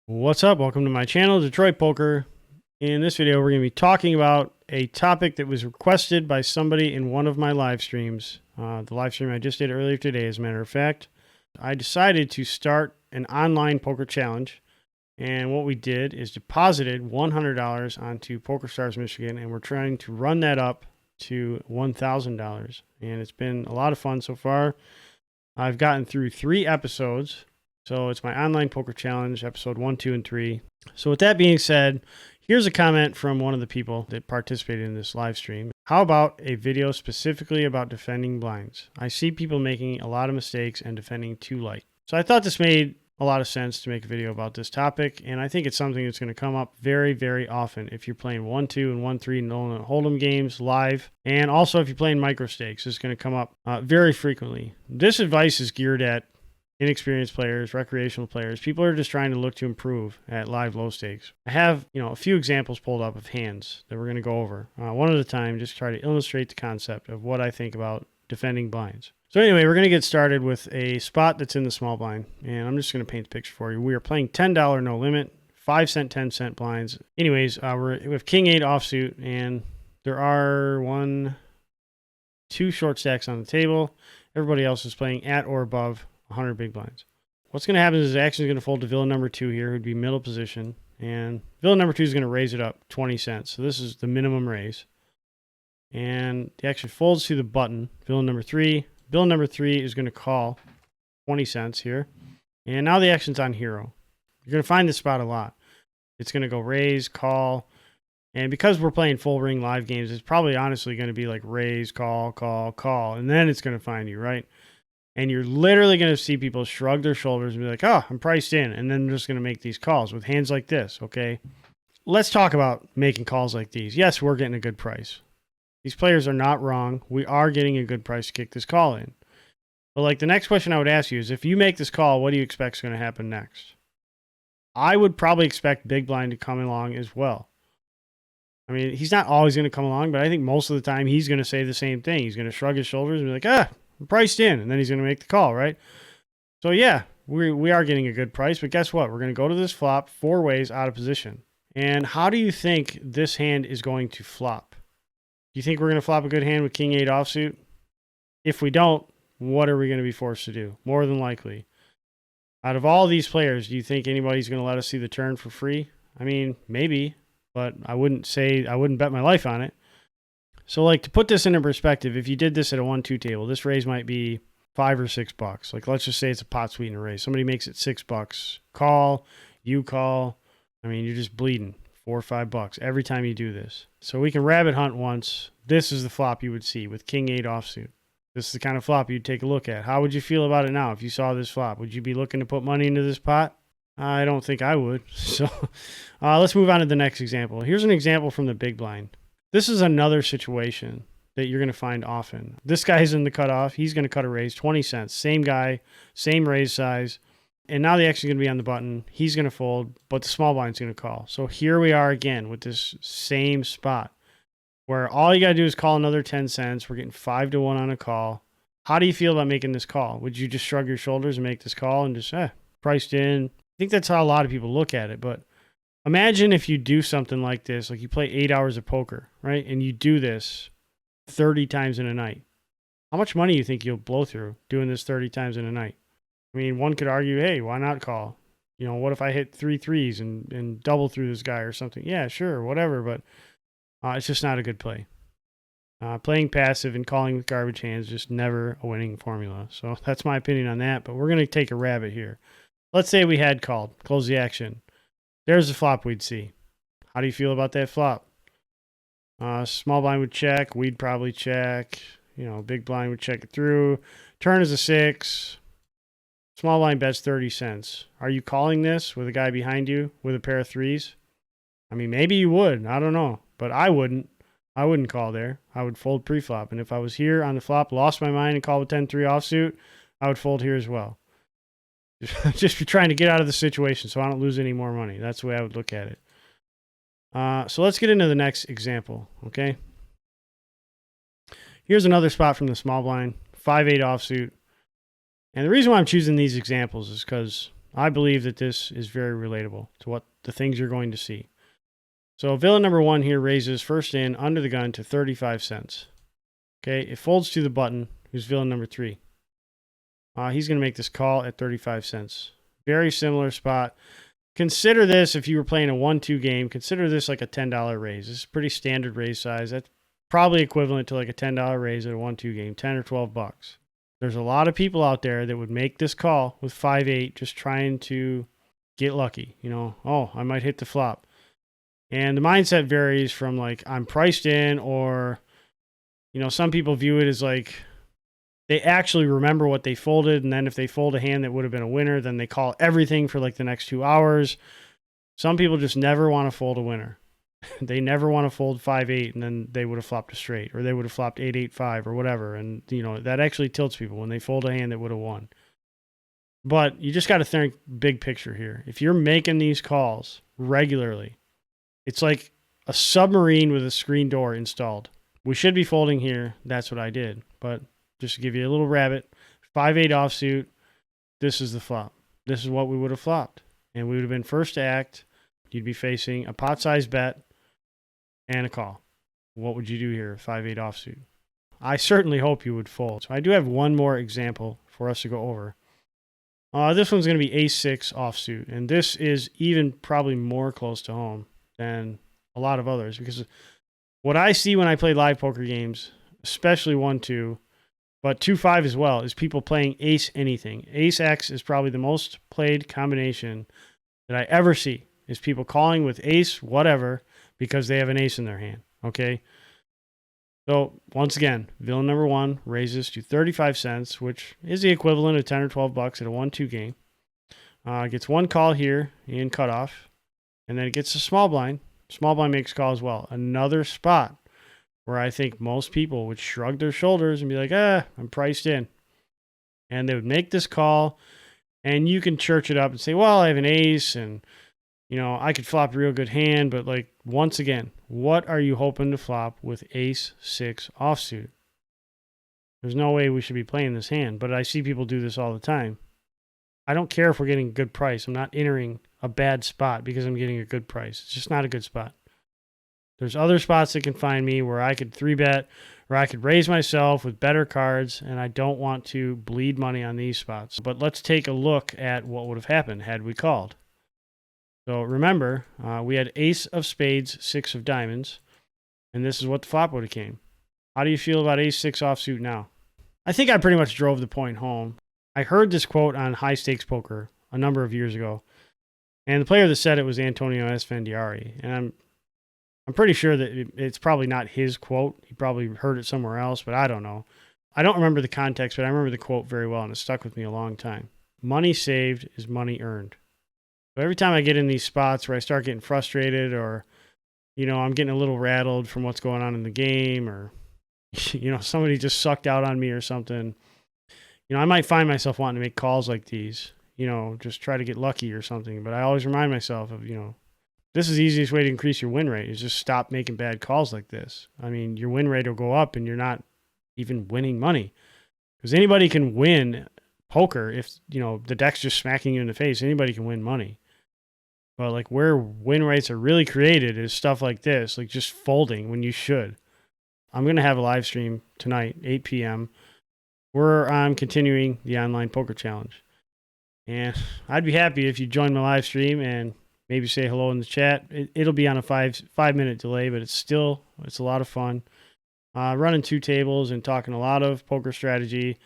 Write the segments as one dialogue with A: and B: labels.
A: What's up? Welcome to my channel, Detroit Poker. In this video, we're going to be talking about a topic that was requested by somebody in one of my live streams. The live stream I just did earlier today, as a matter of fact. I decided to start an online poker challenge. And what we did is deposited $100 onto PokerStars Michigan, and we're trying to run that up to $1,000. And it's been a lot of fun so far. I've gotten through 3 episodes. So it's my online poker challenge, episode 1, 2, and 3. So with that being said, here's a comment from one of the people that participated in this live stream. How about a video specifically about defending blinds? I see people making a lot of mistakes and defending too light. So I thought this made a lot of sense to make a video about this topic, and I think it's something that's going to come up very, very often if you're playing 1-2 and 1-3 Nolan Hold'em games live, and also if you're playing micro stakes, it's going to come up very frequently. This advice is geared at inexperienced players, recreational players, people are just trying to look to improve at live low stakes. I have, a few examples pulled up of hands that we're going to go over one at a time, just try to illustrate the concept of what I think about defending blinds. So anyway, we're going to get started with a spot that's in the small blind, and I'm just going to paint the picture for you. We are playing $10 no limit, 5 cent, 10 cent blinds. Anyways, we have King 8 offsuit, and there are 2 short stacks on the table. Everybody else is playing at or above 100 big blinds. What's going to happen is the action is going to fold to villain number 2 here, who'd be middle position, and villain number 2 is going to raise it up 20 cents. So this is the minimum raise. And the action folds to the button, villain number 3. Villain number 3 is going to call 20 cents here. And now the action's on hero. You're going to find this spot a lot. It's going to go raise, call, and because we're playing full ring live games, it's probably honestly going to be like raise, call, call, call, and then it's going to find you, right? And you're literally going to see people shrug their shoulders and be like, oh, I'm priced in. And then they're just going to make these calls with hands like this, okay? Let's talk about making calls like these. Yes, we're getting a good price. These players are not wrong. We are getting a good price to kick this call in. But like the next question I would ask you is, if you make this call, what do you expect is going to happen next? I would probably expect big blind to come along as well. I mean, he's not always going to come along, but I think most of the time he's going to say the same thing. He's going to shrug his shoulders and be like, I'm priced in, and then he's going to make the call, right? So yeah, we are getting a good price, but guess what? We're going to go to this flop 4 ways out of position. And how do you think this hand is going to flop? Do you think we're going to flop a good hand with King 8 offsuit? If we don't, what are we going to be forced to do? More than likely. Out of all these players, do you think anybody's going to let us see the turn for free? I mean, maybe, but I wouldn't bet my life on it. So like, to put this into perspective, if you did this at a 1-2 table, this raise might be $5 or $6. Like, let's just say it's a pot sweetener raise. Somebody makes it $6. Call, you call. I mean, you're just bleeding $4 or $5 every time you do this. So we can rabbit hunt once. This is the flop you would see with King 8 offsuit. This is the kind of flop you'd take a look at. How would you feel about it now if you saw this flop? Would you be looking to put money into this pot? I don't think I would. So let's move on to the next example. Here's an example from the big blind. This is another situation that you're going to find often. This guy's in the cutoff. He's going to cut a raise, 20 cents. Same guy, same raise size. And now the action's going to be on the button. He's going to fold, but the small blind's going to call. So here we are again with this same spot where all you got to do is call another 10 cents. We're getting 5-1 on a call. How do you feel about making this call? Would you just shrug your shoulders and make this call and just, priced in? I think that's how a lot of people look at it, but imagine if you do something like this, like you play 8 hours of poker, right? And you do this 30 times in a night. How much money do you think you'll blow through doing this 30 times in a night? I mean, one could argue, hey, why not call? What if I hit 3 threes and double through this guy or something? Yeah, sure, whatever, but it's just not a good play. Playing passive and calling with garbage hands, just never a winning formula. So that's my opinion on that, but we're going to take a rabbit here. Let's say we had called, close the action. There's the flop we'd see. How do you feel about that flop? Small blind would check. We'd probably check. Big blind would check it through. Turn is a 6. Small blind bets 30 cents. Are you calling this with a guy behind you with a pair of 3s? I mean, maybe you would. I don't know. But I wouldn't. I wouldn't call there. I would fold pre-flop. And if I was here on the flop, lost my mind and called with 10-3 offsuit, I would fold here as well. Just be trying to get out of the situation so I don't lose any more money. That's the way I would look at it. So let's get into the next example, okay? Here's another spot from the small blind, 5-8 offsuit. And the reason why I'm choosing these examples is because I believe that this is very relatable to what the things you're going to see. So villain number 1 here raises first in under the gun to 35 cents. Okay, it folds to the button, who's villain number 3. He's going to make this call at 35 cents. Very similar spot. Consider this, if you were playing a 1-2 game, consider this like a $10 raise. This is pretty standard raise size. That's probably equivalent to like a $10 raise at a 1-2 game, 10 or 12 bucks. There's a lot of people out there that would make this call with 5-8 just trying to get lucky. You know, oh, I might hit the flop. And the mindset varies from like, I'm priced in, or, you know, some people view it as like they actually remember what they folded. And then if they fold a hand that would have been a winner, then they call everything for like the next 2 hours. Some people just never want to fold a winner. They never want to fold 5-8 and then they would have flopped a straight, or they would have flopped 8-8-5 or whatever. And, you know, that actually tilts people when they fold a hand that would have won. But you just got to think big picture here. If you're making these calls regularly, it's like a submarine with a screen door installed. We should be folding here. That's what I did. But just to give you a little rabbit, 5-8 offsuit, this is the flop. This is what we would have flopped. And we would have been first to act. You'd be facing a pot-sized bet and a call. What would you do here, 5-8 offsuit? I certainly hope you would fold. So I do have one more example for us to go over. This one's going to be ace-6 offsuit. And this is even probably more close to home than a lot of others, because what I see when I play live poker games, especially 1-2, but 2-5 as well, is people playing ace anything. Ace X is probably the most played combination that I ever see, is people calling with ace whatever because they have an ace in their hand, okay? So once again, villain number 1 raises to 35 cents, which is the equivalent of 10 or 12 bucks at a 1-2 game. Gets one call here in cutoff, and then it gets a small blind. Small blind makes call as well. Another spot where I think most people would shrug their shoulders and be like, I'm priced in. And they would make this call, and you can church it up and say, well, I have an ace, and, you know, I could flop a real good hand. But, like, once again, what are you hoping to flop with ace-6 offsuit? There's no way we should be playing this hand, but I see people do this all the time. I don't care if we're getting a good price. I'm not entering a bad spot because I'm getting a good price. It's just not a good spot. There's other spots that can find me where I could 3-bet, or I could raise myself with better cards, and I don't want to bleed money on these spots. But let's take a look at what would have happened had we called. So remember, we had ace of spades, 6 of diamonds, and this is what the flop would have came. How do you feel about ace-6 offsuit now? I think I pretty much drove the point home. I heard this quote on High Stakes Poker a number of years ago, and the player that said it was Antonio Esfandiari, and I'm pretty sure that it's probably not his quote. He probably heard it somewhere else, but I don't know. I don't remember the context, but I remember the quote very well, and it stuck with me a long time. Money saved is money earned. So every time I get in these spots where I start getting frustrated, or, you know, I'm getting a little rattled from what's going on in the game, or, you know, somebody just sucked out on me or something, you know, I might find myself wanting to make calls like these, you know, just try to get lucky or something. But I always remind myself of, you know, this is the easiest way to increase your win rate, is just stop making bad calls like this. I mean, your win rate will go up and you're not even winning money. Because anybody can win poker if, you know, the deck's just smacking you in the face. Anybody can win money. But like where win rates are really created is stuff like this, like just folding when you should. I'm going to have a live stream tonight, 8 p.m., where I'm continuing the online poker challenge. And I'd be happy if you join my live stream and maybe say hello in the chat. It'll be on a 5-minute delay, but it's a lot of fun. Running 2 tables and talking a lot of poker strategy.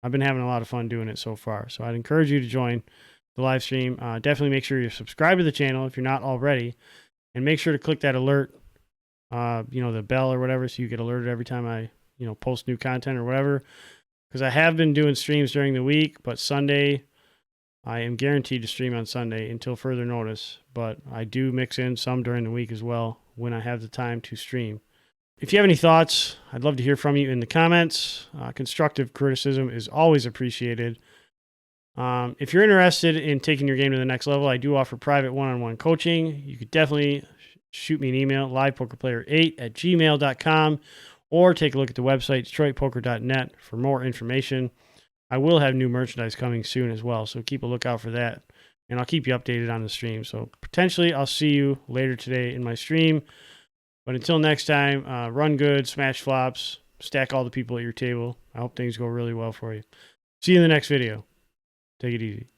A: I've been having a lot of fun doing it so far. So I'd encourage you to join the live stream. Definitely make sure you subscribe to the channel if you're not already. And make sure to click that alert, you know, the bell or whatever, so you get alerted every time I, you know, post new content or whatever. Because I have been doing streams during the week, but Sunday, I am guaranteed to stream on Sunday until further notice. But I do mix in some during the week as well when I have the time to stream. If you have any thoughts, I'd love to hear from you in the comments. Constructive criticism is always appreciated. If you're interested in taking your game to the next level, I do offer private one-on-one coaching. You could definitely shoot me an email, livepokerplayer8@gmail.com, or take a look at the website, detroitpoker.net, for more information. I will have new merchandise coming soon as well, so keep a lookout for that. and I'll keep you updated on the stream. So potentially I'll see you later today in my stream. But until next time, run good, smash flops, stack all the people at your table. I hope things go really well for you. See you in the next video. Take it easy.